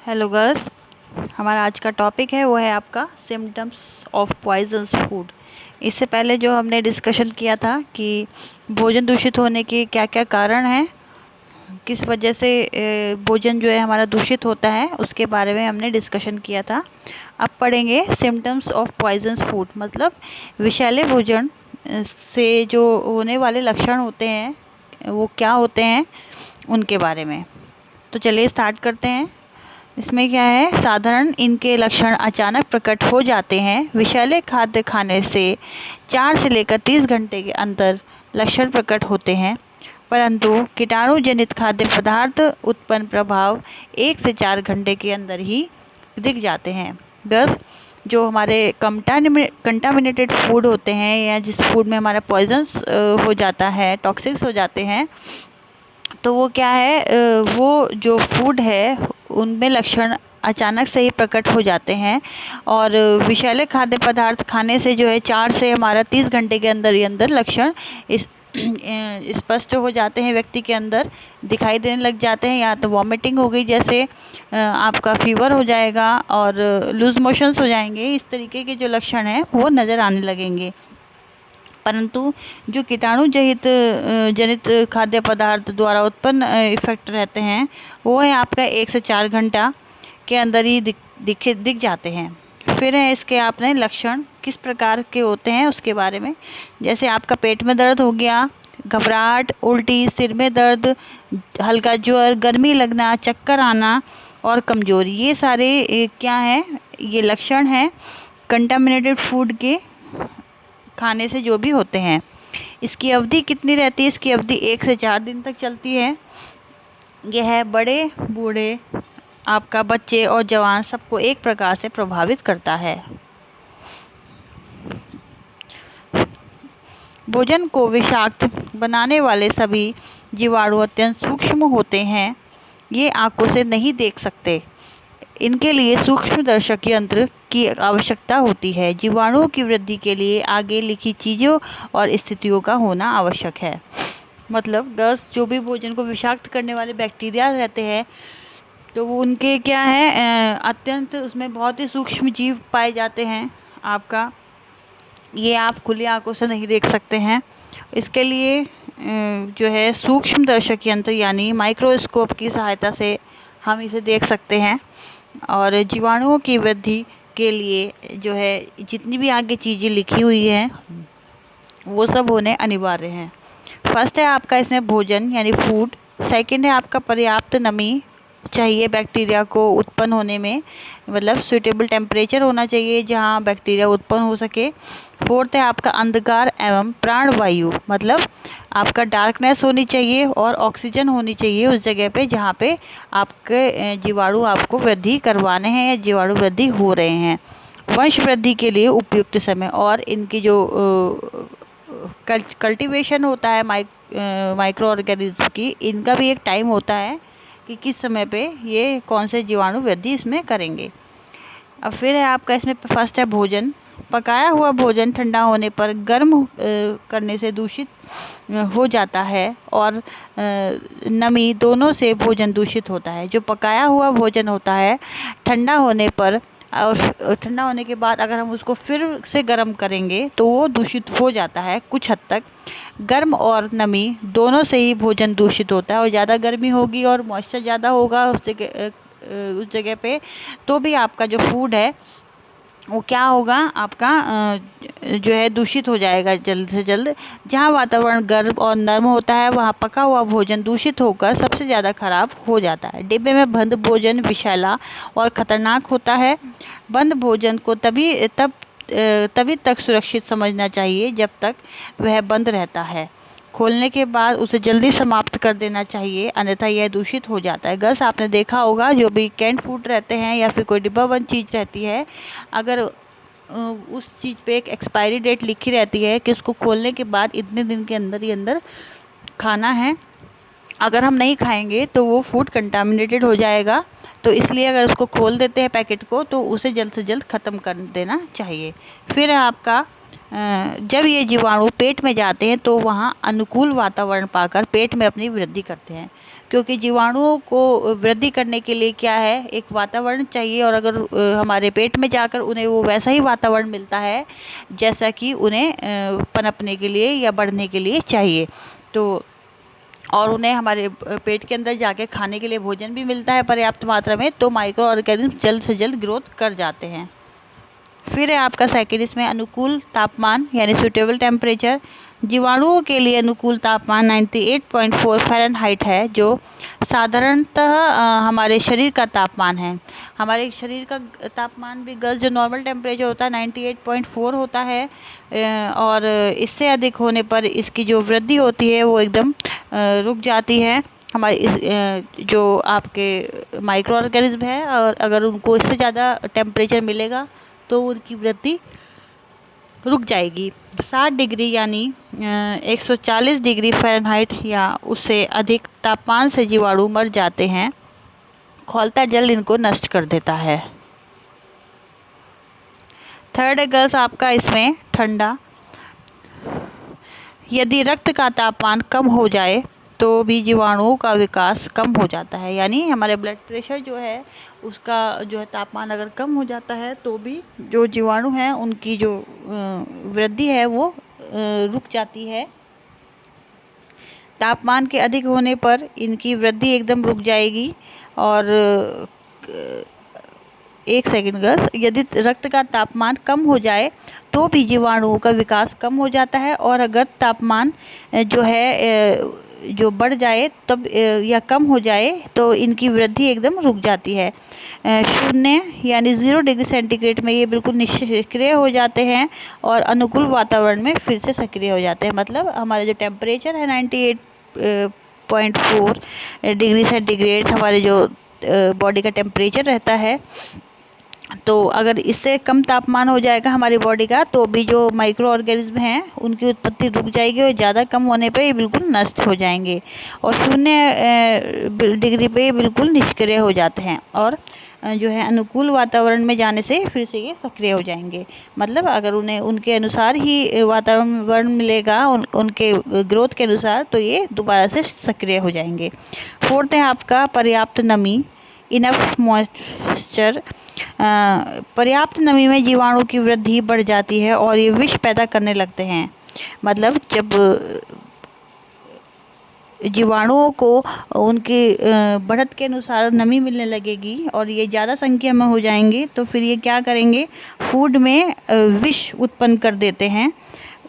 Hello girls, हमारा आज का टॉपिक है वो है आपका सिम्टम्स ऑफ पॉइजनस फूड। इससे पहले जो हमने डिस्कशन किया था कि भोजन दूषित होने के क्या क्या कारण हैं, किस वजह से भोजन जो है हमारा दूषित होता है, उसके बारे में हमने डिस्कशन किया था। अब पढ़ेंगे सिम्टम्स ऑफ पॉइजनस फूड, मतलब विषैले भोजन से जो होने वाले लक्षण होते हैं वो क्या होते हैं उनके बारे में। तो चलिए स्टार्ट करते हैं। इसमें क्या है, साधारण इनके लक्षण अचानक प्रकट हो जाते हैं। विषैले खाद्य खाने से 4 से लेकर 30 घंटे के अंदर लक्षण प्रकट होते हैं, परंतु कीटाणु जनित खाद्य पदार्थ उत्पन्न प्रभाव 1 से 4 घंटे के अंदर ही दिख जाते हैं। 10 जो हमारे कंटामिनेटेड फूड होते हैं या जिस फूड में हमारा पॉइजन्स हो जाता है, टॉक्सिक्स हो जाते हैं, तो वो क्या है, वो जो फूड है उनमें लक्षण अचानक से ही प्रकट हो जाते हैं। और विषैले खाद्य पदार्थ खाने से जो है 4 से हमारा 30 घंटे के अंदर ही अंदर लक्षण इस स्पष्ट हो जाते हैं, व्यक्ति के अंदर दिखाई देने लग जाते हैं। या तो वॉमिटिंग हो गई, जैसे आपका फीवर हो जाएगा और लूज मोशंस हो जाएंगे, इस तरीके के जो लक्षण हैं वो नज़र आने लगेंगे। परंतु जो कीटाणु जनित खाद्य पदार्थ द्वारा उत्पन्न इफेक्ट रहते हैं वो है आपका 1 से 4 घंटा के अंदर ही दिख जाते हैं। फिर है इसके आपने लक्षण किस प्रकार के होते हैं उसके बारे में। जैसे आपका पेट में दर्द हो गया, घबराहट, उल्टी, सिर में दर्द, हल्का ज्वर, गर्मी लगना, चक्कर आना और कमजोरी, ये सारे क्या हैं, ये लक्षण हैं कंटामिनेटेड फूड के खाने से जो भी होते हैं। इसकी अवधि कितनी रहती है? इसकी अवधि 1 से 4 दिन तक चलती है। यह बड़े बूढ़े, आपका बच्चे और जवान सबको एक प्रकार से प्रभावित करता है। भोजन को विषाक्त बनाने वाले सभी जीवाणु अत्यंत सूक्ष्म होते हैं। ये आंखों से नहीं देख सकते, इनके लिए सूक्ष्मदर्शक यंत्र की आवश्यकता होती है। जीवाणुओं की वृद्धि के लिए आगे लिखी चीज़ों और स्थितियों का होना आवश्यक है। मतलब गर्ल्स, जो भी भोजन को विषाक्त करने वाले बैक्टीरिया रहते हैं तो वो उनके क्या है, अत्यंत उसमें बहुत ही सूक्ष्म जीव पाए जाते हैं। आपका ये आप खुली आंखों से नहीं देख सकते हैं। इसके लिए जो है सूक्ष्मदर्शक यंत्र यानी माइक्रोस्कोप की सहायता से हम इसे देख सकते हैं। और जीवाणुओं की वृद्धि के लिए जो है जितनी भी आगे चीज़ें लिखी हुई हैं वो सब होने अनिवार्य हैं। फर्स्ट है आपका इसमें भोजन यानी फूड। सेकंड है आपका पर्याप्त नमी चाहिए बैक्टीरिया को उत्पन्न होने में, मतलब सूटेबल टेम्परेचर होना चाहिए जहाँ बैक्टीरिया उत्पन्न हो सके। फोर्थ है आपका अंधकार एवं प्राणवायु, मतलब आपका डार्कनेस होनी चाहिए और ऑक्सीजन होनी चाहिए उस जगह पे जहाँ पे आपके जीवाणु आपको वृद्धि करवाने हैं या जीवाणु वृद्धि हो रहे हैं। वंश वृद्धि के लिए उपयुक्त समय, और इनकी जो कल्टीवेशन होता है माइक्रो ऑर्गेनिज्म की, इनका भी एक टाइम होता है कि किस समय पे ये कौन से जीवाणु वृद्धि इसमें करेंगे। अब फिर है आपका इसमें फर्स्ट है भोजन। पकाया हुआ भोजन ठंडा होने पर गर्म करने से दूषित हो जाता है, और नमी दोनों से भोजन दूषित होता है। जो पकाया हुआ भोजन होता है ठंडा होने पर और ठंडा होने के बाद अगर हम उसको फिर से गर्म करेंगे तो वो दूषित हो जाता है कुछ हद तक। गर्म और नमी दोनों से ही भोजन दूषित होता है, और ज़्यादा गर्मी होगी और मॉइस्चर ज़्यादा होगा उस जगह पे तो भी आपका जो फूड है वो क्या होगा, आपका जो है दूषित हो जाएगा जल्द से जल्द। जहाँ वातावरण गर्म और नर्म होता है वहाँ पका हुआ भोजन दूषित होकर सबसे ज़्यादा खराब हो जाता है। डिब्बे में बंद भोजन विषैला और ख़तरनाक होता है। बंद भोजन को तभी तक सुरक्षित समझना चाहिए जब तक वह बंद रहता है। खोलने के बाद उसे जल्दी समाप्त कर देना चाहिए, अन्यथा यह दूषित हो जाता है। गर्ल्स, आपने देखा होगा जो भी कैंड फूड रहते हैं या फिर कोई डिब्बा बंद चीज़ रहती है, अगर उस चीज़ पे एक एक्सपायरी डेट लिखी रहती है कि उसको खोलने के बाद इतने दिन के अंदर ही अंदर खाना है, अगर हम नहीं खाएंगे तो वो फूड कंटामिनेटेड हो जाएगा। तो इसलिए अगर उसको खोल देते हैं पैकेट को तो उसे जल्द से जल्द ख़त्म कर देना चाहिए। फिर आपका जब ये जीवाणु पेट में जाते हैं तो वहाँ अनुकूल वातावरण पाकर पेट में अपनी वृद्धि करते हैं। क्योंकि जीवाणुओं को वृद्धि करने के लिए क्या है, एक वातावरण चाहिए, और अगर हमारे पेट में जाकर उन्हें वो वैसा ही वातावरण मिलता है जैसा कि उन्हें पनपने के लिए या बढ़ने के लिए चाहिए, तो और उन्हें हमारे पेट के अंदर जाके खाने के लिए भोजन भी मिलता है पर्याप्त मात्रा में, तो माइक्रो ऑर्गेनिज्म जल्द से जल्द ग्रोथ कर जाते हैं। फिर है आपका सेकंड, इसमें अनुकूल तापमान यानी सुटेबल टेम्परेचर। जीवाणुओं के लिए अनुकूल तापमान 98.4 फ़ारेनहाइट है, जो साधारणतः हमारे शरीर का तापमान है। हमारे शरीर का तापमान भी गर्ल्स जो नॉर्मल टेम्परेचर होता है 98.4 होता है, और इससे अधिक होने पर इसकी जो वृद्धि होती है वो एकदम रुक जाती है। हमारे जो आपके माइक्रो ऑर्गेनिज्म है, और अगर उनको इससे ज़्यादा टेम्परेचर मिलेगा तो उनकी वृद्धि रुक जाएगी। 60 डिग्री यानी 140 डिग्री फ़ारेनहाइट या उससे अधिक तापमान से जीवाणु मर जाते हैं। खौलता जल इनको नष्ट कर देता है। थर्ड है गर्ल्स आपका इसमें ठंडा। यदि रक्त का तापमान कम हो जाए तो भी जीवाणुओं का विकास कम हो जाता है, यानी हमारे ब्लड प्रेशर जो है उसका जो है तापमान अगर कम हो जाता है तो भी जो जीवाणु हैं उनकी जो वृद्धि है वो रुक जाती है। तापमान के अधिक होने पर इनकी वृद्धि एकदम रुक जाएगी। और एक सेकंड गर्ल्स, यदि रक्त का तापमान कम हो जाए तो भी जीवाणुओं का विकास कम हो जाता है, और अगर तापमान जो है जो बढ़ जाए तब या कम हो जाए तो इनकी वृद्धि एकदम रुक जाती है। 0 यानी 0 डिग्री सेंटीग्रेड में ये बिल्कुल निष्क्रिय हो जाते हैं और अनुकूल वातावरण में फिर से सक्रिय हो जाते हैं। मतलब हमारा जो टेम्परेचर है 98.4 डिग्री सेंटीग्रेड हमारे जो बॉडी का टेम्परेचर रहता है, तो अगर इससे कम तापमान हो जाएगा हमारी बॉडी का तो भी जो माइक्रो ऑर्गेनिज्म हैं उनकी उत्पत्ति रुक जाएगी, और ज़्यादा कम होने पे ये बिल्कुल नष्ट हो जाएंगे, और 0 डिग्री पे ये बिल्कुल निष्क्रिय हो जाते हैं, और जो है अनुकूल वातावरण में जाने से फिर से ये सक्रिय हो जाएंगे। मतलब अगर उन्हें उनके अनुसार ही वातावरण मिलेगा, उनके ग्रोथ के अनुसार, तो ये दोबारा से सक्रिय हो जाएंगे। फोर्थ है आपका पर्याप्त नमी, इनफ मॉइस्चर। पर्याप्त नमी में जीवाणु की वृद्धि बढ़ जाती है और ये विष पैदा करने लगते हैं। मतलब जब जीवाणुओं को उनकी बढ़त के अनुसार नमी मिलने लगेगी और ये ज़्यादा संख्या में हो जाएंगे, तो फिर ये क्या करेंगे, फूड में विष उत्पन्न कर देते हैं।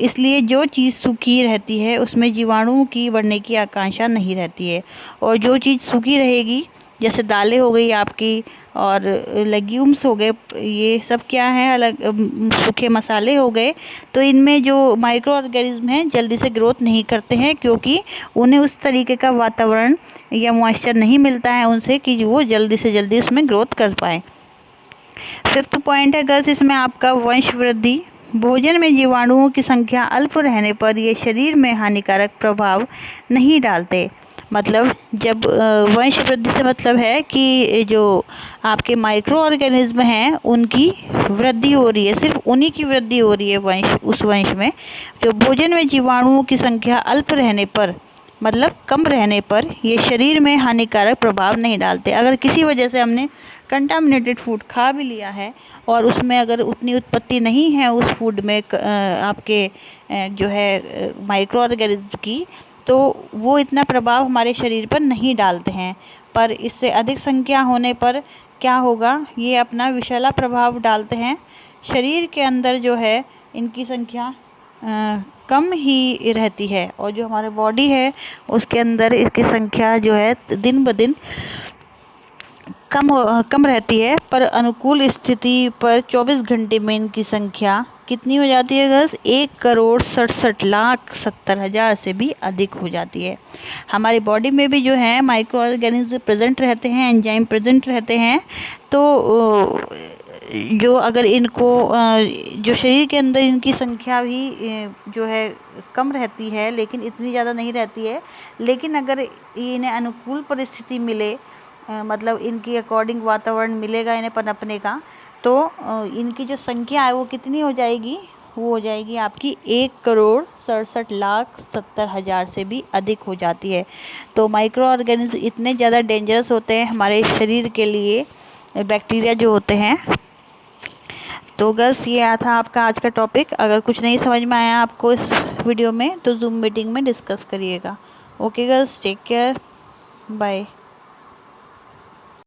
इसलिए जो चीज़ सूखी रहती है उसमें जीवाणुओं की बढ़ने की आकांक्षा नहीं रहती है, और जो चीज़ सूखी रहेगी जैसे दालें हो गई आपकी और लेग्यूम्स हो गए, ये सब क्या है, अलग सूखे मसाले हो गए, तो इनमें जो माइक्रो ऑर्गेनिज्म हैं जल्दी से ग्रोथ नहीं करते हैं, क्योंकि उन्हें उस तरीके का वातावरण या मॉइस्चर नहीं मिलता है उनसे कि वो जल्दी से जल्दी उसमें ग्रोथ कर पाएँ। फिफ्थ पॉइंट है गर्ल्स इसमें आपका वंश वृद्धि। भोजन में जीवाणुओं की संख्या अल्प रहने पर ये शरीर में हानिकारक प्रभाव नहीं डालते। मतलब जब वंश वृद्धि से मतलब है कि जो आपके माइक्रो ऑर्गेनिज्म हैं उनकी वृद्धि हो रही है, सिर्फ उन्हीं की वृद्धि हो रही है उस वंश में। जो भोजन में जीवाणुओं की संख्या अल्प रहने पर मतलब कम रहने पर ये शरीर में हानिकारक प्रभाव नहीं डालते। अगर किसी वजह से हमने कंटामिनेटेड फूड खा भी लिया है और उसमें अगर उतनी उत्पत्ति नहीं है उस फूड में आपके जो है माइक्रो ऑर्गेनिज्म की, तो वो इतना प्रभाव हमारे शरीर पर नहीं डालते हैं। पर इससे अधिक संख्या होने पर क्या होगा, ये अपना विषैला प्रभाव डालते हैं। शरीर के अंदर जो है इनकी संख्या कम ही रहती है, और जो हमारे बॉडी है उसके अंदर इसकी संख्या जो है दिन ब दिन कम रहती है। पर अनुकूल स्थिति पर 24 घंटे में इनकी संख्या कितनी हो जाती है गर्ल्स, 1,67,70,000 से भी अधिक हो जाती है। हमारी बॉडी में भी जो है माइक्रो ऑर्गेनिज्म प्रेजेंट रहते हैं, एंजाइम प्रेजेंट रहते हैं, तो जो अगर इनको जो शरीर के अंदर इनकी संख्या भी जो है कम रहती है, लेकिन इतनी ज़्यादा नहीं रहती है, लेकिन अगर इन्हें अनुकूल परिस्थिति मिले, मतलब इनकी अकॉर्डिंग वातावरण मिलेगा इन्हें पनपने का, तो इनकी जो संख्या है वो कितनी हो जाएगी, वो हो जाएगी आपकी 1,67,70,000 से भी अधिक हो जाती है। तो माइक्रो ऑर्गेनिज्म इतने ज़्यादा डेंजरस होते हैं हमारे शरीर के लिए, बैक्टीरिया जो होते हैं। तो बस ये था आपका आज का टॉपिक। अगर कुछ नहीं समझ में आया आपको इस वीडियो में तो जूम मीटिंग में डिस्कस करिएगा। Okay girls, take care, bye.